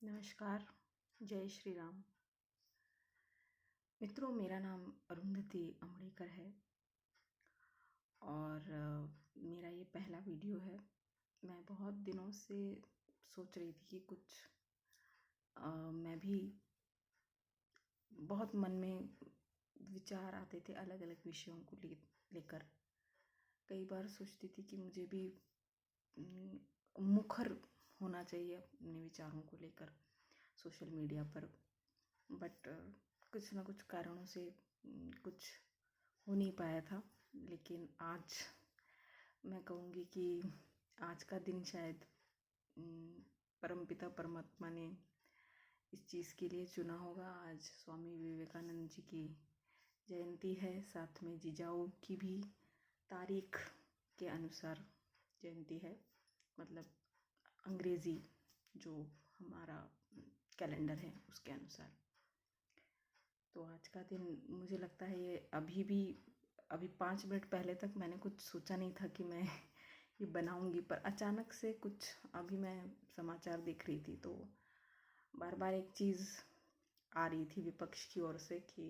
नमस्कार, जय श्री राम। मित्रों, मेरा नाम अरुंधति अमड़ेकर है और मेरा ये पहला वीडियो है। मैं बहुत दिनों से सोच रही थी कि कुछ मैं भी बहुत मन में विचार आते थे अलग अलग विषयों को लेकर। कई बार सोचती थी कि मुझे भी मुखर होना चाहिए अपने विचारों को लेकर सोशल मीडिया पर, बट कुछ ना कुछ कारणों से कुछ हो नहीं पाया था। लेकिन आज मैं कहूँगी कि आज का दिन शायद परमपिता परमात्मा ने इस चीज़ के लिए चुना होगा। आज स्वामी विवेकानंद जी की जयंती है, साथ में जिजाऊ की भी तारीख के अनुसार जयंती है, मतलब अंग्रेज़ी जो हमारा कैलेंडर है उसके अनुसार। तो आज का दिन मुझे लगता है ये अभी 5 मिनट पहले तक मैंने कुछ सोचा नहीं था कि मैं ये बनाऊंगी, पर अचानक से कुछ अभी मैं समाचार देख रही थी तो बार बार एक चीज़ आ रही थी विपक्ष की ओर से कि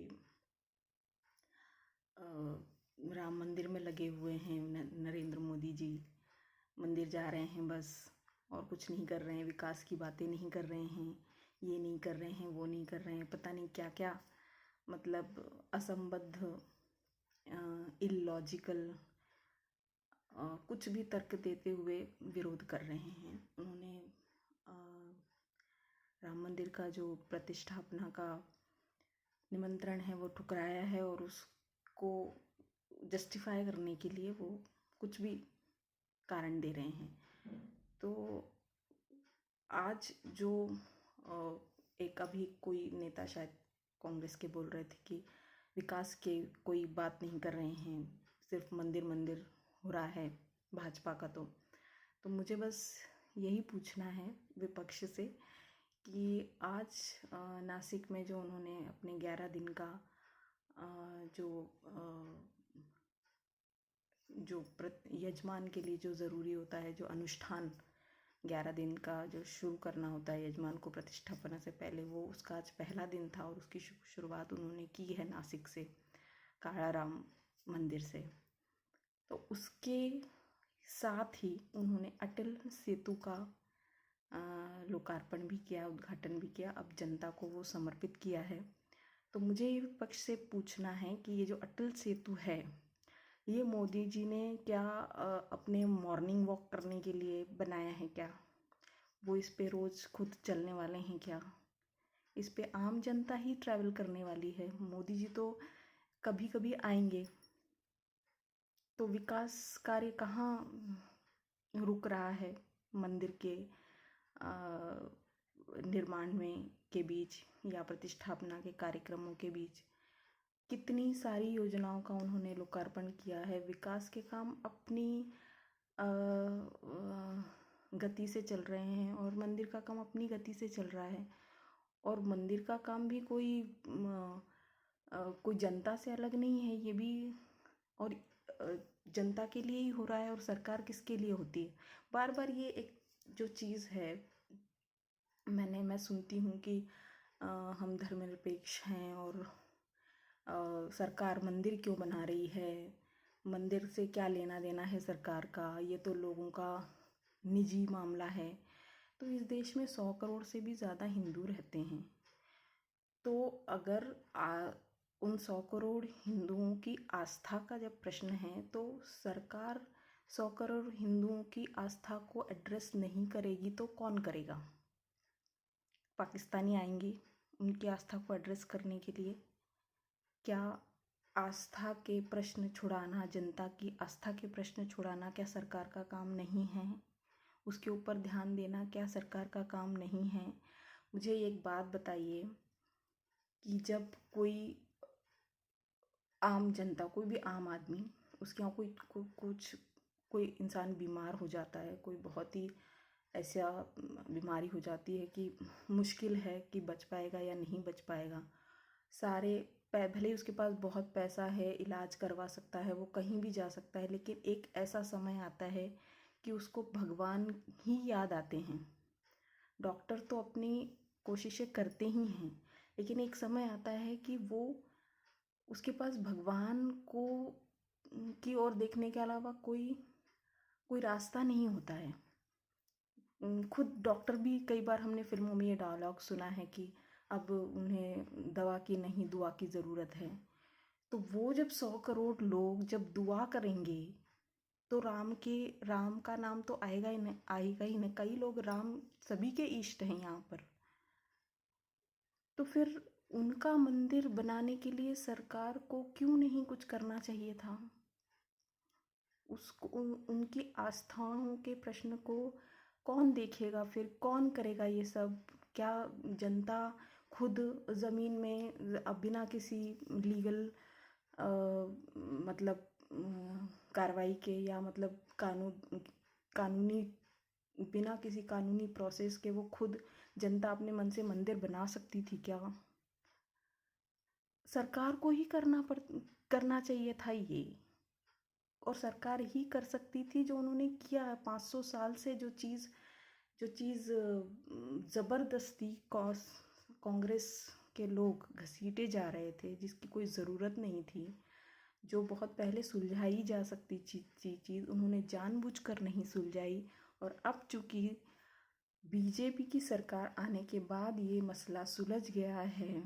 राम मंदिर में लगे हुए हैं नरेंद्र मोदी जी, मंदिर जा रहे हैं बस, और कुछ नहीं कर रहे हैं, विकास की बातें नहीं कर रहे हैं, ये नहीं कर रहे हैं, वो नहीं कर रहे हैं, पता नहीं क्या क्या, मतलब असंबद्ध, इलॉजिकल कुछ भी तर्क देते हुए विरोध कर रहे हैं। उन्होंने राम मंदिर का जो प्रतिष्ठापना का निमंत्रण है वो ठुकराया है और उसको जस्टिफाई करने के लिए वो कुछ भी कारण दे रहे हैं। तो आज जो एक अभी कोई नेता शायद कांग्रेस के बोल रहे थे कि विकास के कोई बात नहीं कर रहे हैं, सिर्फ मंदिर मंदिर हो रहा है भाजपा का। तो मुझे बस यही पूछना है विपक्ष से कि आज नासिक में जो उन्होंने अपने 11 दिन का जो यजमान के लिए जो ज़रूरी होता है, जो अनुष्ठान 11 दिन का जो शुरू करना होता है यजमान को प्रतिष्ठापना से पहले, वो उसका आज पहला दिन था और उसकी शुरुआत उन्होंने की है नासिक से, कालाराम मंदिर से। तो उसके साथ ही उन्होंने अटल सेतु का लोकार्पण भी किया, उद्घाटन भी किया, अब जनता को वो समर्पित किया है। तो मुझे ये विपक्ष से पूछना है कि ये जो अटल सेतु है, ये मोदी जी ने क्या अपने मॉर्निंग वॉक करने के लिए बनाया है क्या? वो इस पे रोज़ खुद चलने वाले हैं क्या? इस पे आम जनता ही ट्रैवल करने वाली है? मोदी जी तो कभी कभी आएंगे, तो विकास कार्य कहाँ रुक रहा है मंदिर के निर्माण में के बीच या प्रतिष्ठापना के कार्यक्रमों के बीच? कितनी सारी योजनाओं का उन्होंने लोकार्पण किया है। विकास के काम अपनी गति से चल रहे हैं और मंदिर का काम अपनी गति से चल रहा है, और मंदिर का काम भी कोई जनता से अलग नहीं है, ये भी और जनता के लिए ही हो रहा है। और सरकार किसके लिए होती है? बार बार ये एक जो चीज़ है, मैं सुनती हूँ कि हम धर्मनिरपेक्ष हैं और सरकार मंदिर क्यों बना रही है, मंदिर से क्या लेना देना है सरकार का, ये तो लोगों का निजी मामला है। तो इस देश में 100 करोड़ से भी ज़्यादा हिंदू रहते हैं, तो अगर उन 100 करोड़ हिंदुओं की आस्था का जब प्रश्न है, तो सरकार 100 करोड़ हिंदुओं की आस्था को एड्रेस नहीं करेगी तो कौन करेगा? पाकिस्तानी आएंगे उनकी आस्था को एड्रेस करने के लिए? क्या आस्था के प्रश्न छुड़ाना, जनता की आस्था के प्रश्न छुड़ाना क्या सरकार का काम नहीं है? उसके ऊपर ध्यान देना क्या सरकार का काम नहीं है? मुझे एक बात बताइए कि जब कोई आम जनता, कोई भी आम आदमी, उसके यहाँ कोई इंसान बीमार हो जाता है, कोई बहुत ही ऐसा बीमारी हो जाती है कि मुश्किल है कि बच पाएगा या नहीं बच पाएगा, भले ही उसके पास बहुत पैसा है, इलाज करवा सकता है, वो कहीं भी जा सकता है, लेकिन एक ऐसा समय आता है कि उसको भगवान ही याद आते हैं। डॉक्टर तो अपनी कोशिशें करते ही हैं, लेकिन एक समय आता है कि वो उसके पास भगवान को की ओर देखने के अलावा कोई कोई रास्ता नहीं होता है। खुद डॉक्टर भी, कई बार हमने फिल्मों में ये डायलॉग सुना है कि अब उन्हें दवा की नहीं दुआ की ज़रूरत है। तो वो जब 100 करोड़ लोग जब दुआ करेंगे तो राम का नाम तो आएगा ही नहीं, आएगा ही नहीं। कई लोग राम सभी के इष्ट हैं यहाँ पर। तो फिर उनका मंदिर बनाने के लिए सरकार को क्यों नहीं कुछ करना चाहिए था? उसको उनकी आस्थाओं के प्रश्न को कौन देखेगा? फिर कौन करेगा ये सब? क्या जनता खुद ज़मीन में बिना किसी लीगल मतलब कार्रवाई के, या मतलब कानूनी, बिना किसी कानूनी प्रोसेस के वो खुद जनता अपने मन से मंदिर बना सकती थी क्या? सरकार को ही करना चाहिए था ये, और सरकार ही कर सकती थी जो उन्होंने किया है 500 साल से। जो चीज़ ज़बरदस्ती कांग्रेस के लोग घसीटे जा रहे थे, जिसकी कोई ज़रूरत नहीं थी, जो बहुत पहले सुलझाई जा सकती चीज़ उन्होंने जानबूझकर नहीं सुलझाई। और अब चूँकि बीजेपी की सरकार आने के बाद ये मसला सुलझ गया है,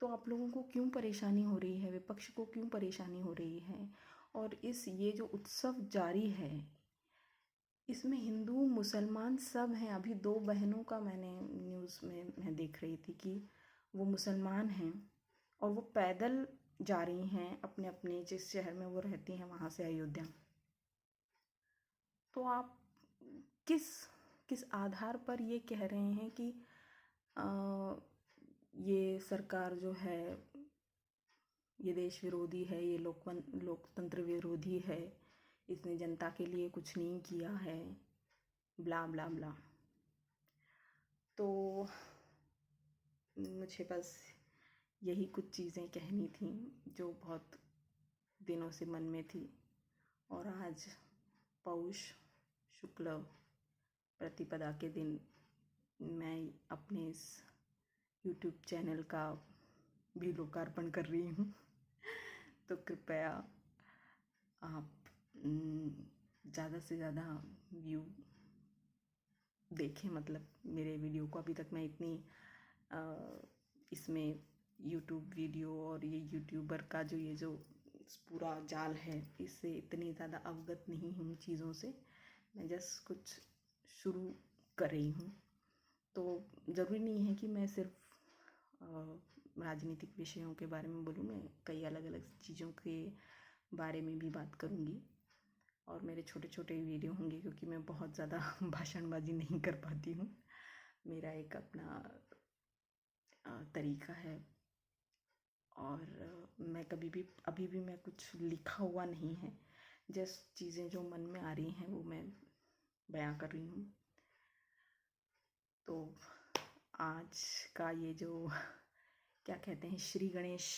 तो आप लोगों को क्यों परेशानी हो रही है? विपक्ष को क्यों परेशानी हो रही है? और ये जो उत्सव जारी है, इसमें हिंदू मुसलमान सब हैं। अभी 2 बहनों का मैंने न्यूज़ में मैं देख रही थी कि वो मुसलमान हैं और वो पैदल जा रही हैं अपने अपने जिस शहर में वो रहती हैं वहाँ से अयोध्या। तो आप किस किस आधार पर ये कह रहे हैं कि ये सरकार जो है ये देश विरोधी है, ये लोकतंत्र विरोधी है, इसने जनता के लिए कुछ नहीं किया है, ब्ला ब्ला ब्ला। तो मुझे बस यही कुछ चीज़ें कहनी थी जो बहुत दिनों से मन में थी। और आज पौष शुक्ल प्रतिपदा के दिन मैं अपने इस YouTube चैनल का भी लोकार्पण कर रही हूँ। तो कृपया आप ज़्यादा से ज़्यादा व्यू देखें, मतलब मेरे वीडियो को। अभी तक मैं इतनी इसमें यूट्यूब वीडियो और ये यूट्यूबर का ये जो पूरा जाल है, इससे इतनी ज़्यादा अवगत नहीं हूँ चीज़ों से। मैं जस्ट कुछ शुरू कर रही हूँ। तो ज़रूरी नहीं है कि मैं सिर्फ राजनीतिक विषयों के बारे में बोलूँ, मैं कई अलग अलग चीज़ों के बारे में भी बात करूँगी। और मेरे छोटे छोटे वीडियो होंगे, क्योंकि मैं बहुत ज़्यादा भाषणबाजी नहीं कर पाती हूँ। मेरा एक अपना तरीका है। और मैं अभी भी मैं कुछ लिखा हुआ नहीं है, जस्ट चीज़ें जो मन में आ रही हैं वो मैं बयां कर रही हूँ। तो आज का ये जो क्या कहते हैं श्री गणेश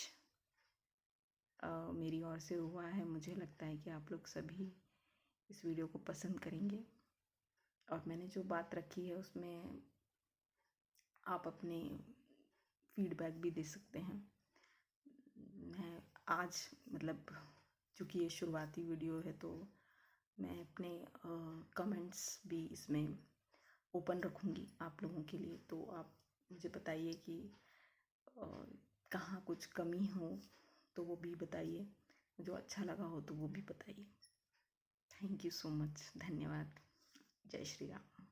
मेरी ओर से हुआ है, मुझे लगता है कि आप लोग सभी इस वीडियो को पसंद करेंगे। और मैंने जो बात रखी है उसमें आप अपने फीडबैक भी दे सकते हैं। मैं आज मतलब चूँकि ये शुरुआती वीडियो है, तो मैं अपने कमेंट्स भी इसमें ओपन रखूँगी आप लोगों के लिए। तो आप मुझे बताइए कि कहाँ कुछ कमी हो तो वो भी बताइए, जो अच्छा लगा हो तो वो भी बताइए। Thank you so much. धन्यवाद। जय श्री राम।